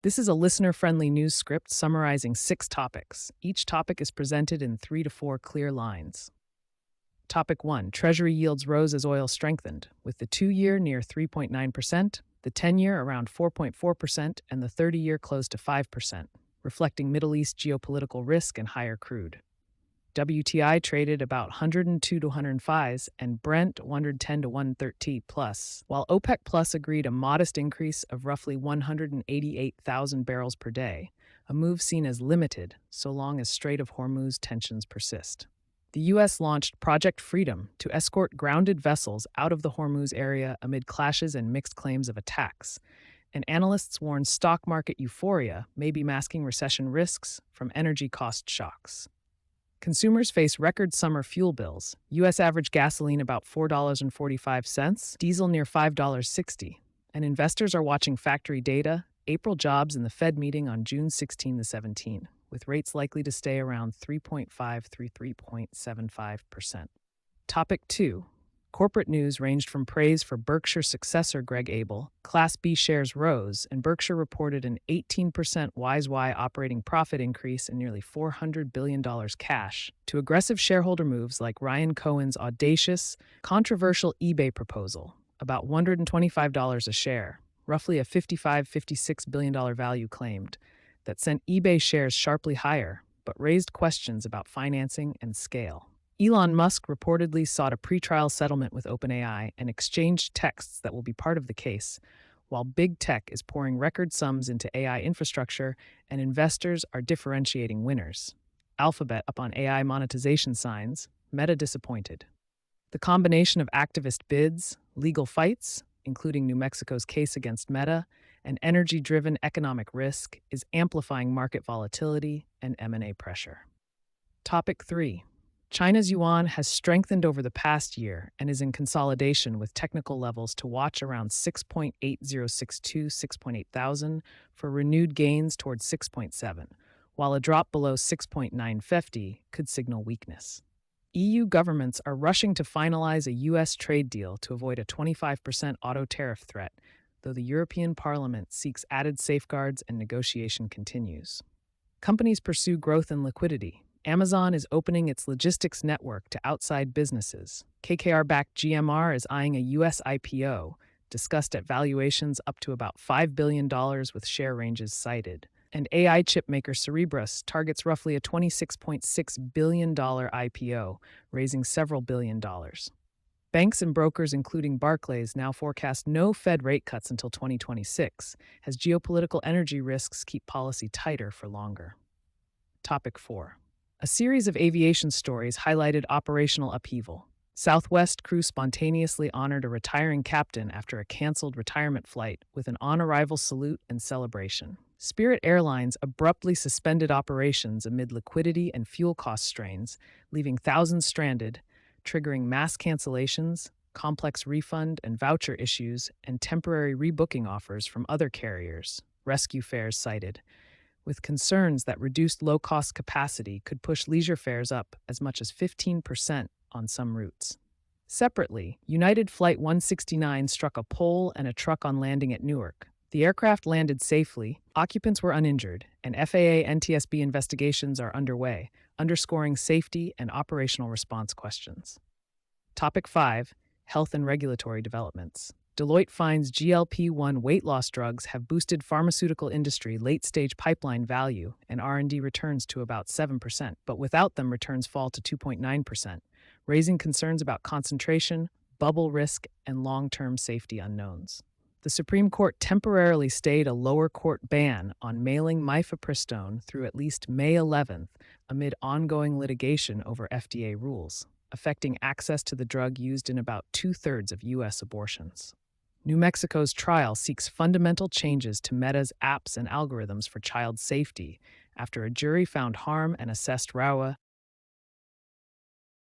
This is a listener-friendly news script summarizing 6 topics. Each topic is presented in 3 to 4 clear lines. Topic 1. Treasury yields rose as oil strengthened, with the 2-year near 3.9%, the 10-year around 4.4%, and the 30-year close to 5%, reflecting Middle East geopolitical risk and higher crude. WTI traded about 102 to 105s and Brent 110 to 130 plus, while OPEC Plus agreed a modest increase of roughly 188,000 barrels per day, a move seen as limited so long as Strait of Hormuz tensions persist. The U.S. launched Project Freedom to escort grounded vessels out of the Hormuz area amid clashes and mixed claims of attacks, and analysts warn stock market euphoria may be masking recession risks from energy cost shocks. Consumers face record summer fuel bills. U.S. average gasoline about $4.45, diesel near $5.60. And investors are watching factory data, April jobs, and the Fed meeting on June 16 to 17, with rates likely to stay around 3.5 through 3.75%. Topic 2. Corporate news ranged from praise for Berkshire successor Greg Abel, Class B shares rose, and Berkshire reported an 18% YoY operating profit increase and nearly $400 billion cash, to aggressive shareholder moves like Ryan Cohen's audacious, controversial eBay proposal, about $125 a share, roughly a $56 billion value claimed, that sent eBay shares sharply higher, but raised questions about financing and scale. Elon Musk reportedly sought a pretrial settlement with OpenAI and exchanged texts that will be part of the case, while big tech is pouring record sums into AI infrastructure and investors are differentiating winners. Alphabet up on AI monetization signs, Meta disappointed. The combination of activist bids, legal fights, including New Mexico's case against Meta, and energy-driven economic risk is amplifying market volatility and M&A pressure. Topic 3. China's yuan has strengthened over the past year and is in consolidation with technical levels to watch around 6.8062, 6.8 thousand for renewed gains towards 6.7, while a drop below 6.950 could signal weakness. EU governments are rushing to finalize a U.S. trade deal to avoid a 25% auto tariff threat, though the European Parliament seeks added safeguards and negotiation continues. Companies pursue growth and liquidity. Amazon is opening its logistics network to outside businesses. KKR-backed GMR is eyeing a U.S. IPO, discussed at valuations up to about $5 billion with share ranges cited. And AI chipmaker Cerebras targets roughly a $26.6 billion IPO, raising several billion dollars. Banks and brokers, including Barclays, now forecast no Fed rate cuts until 2026, as geopolitical energy risks keep policy tighter for longer. Topic 4. A series of aviation stories highlighted operational upheaval. Southwest crew spontaneously honored a retiring captain after a canceled retirement flight with an on-arrival salute and celebration. Spirit Airlines abruptly suspended operations amid liquidity and fuel cost strains, leaving thousands stranded, triggering mass cancellations, complex refund and voucher issues, and temporary rebooking offers from other carriers, rescue fares cited, with concerns that reduced low-cost capacity could push leisure fares up as much as 15% on some routes. Separately, United Flight 169 struck a pole and a truck on landing at Newark. The aircraft landed safely, occupants were uninjured, and FAA NTSB investigations are underway, underscoring safety and operational response questions. Topic 5. Health and regulatory developments. Deloitte finds GLP-1 weight loss drugs have boosted pharmaceutical industry late-stage pipeline value and R&D returns to about 7%, but without them returns fall to 2.9%, raising concerns about concentration, bubble risk, and long-term safety unknowns. The Supreme Court temporarily stayed a lower court ban on mailing Mifepristone through at least May 11th amid ongoing litigation over FDA rules, affecting access to the drug used in about 2/3 of U.S. abortions. New Mexico's trial seeks fundamental changes to Meta's apps and algorithms for child safety after a jury found harm and assessed RAWA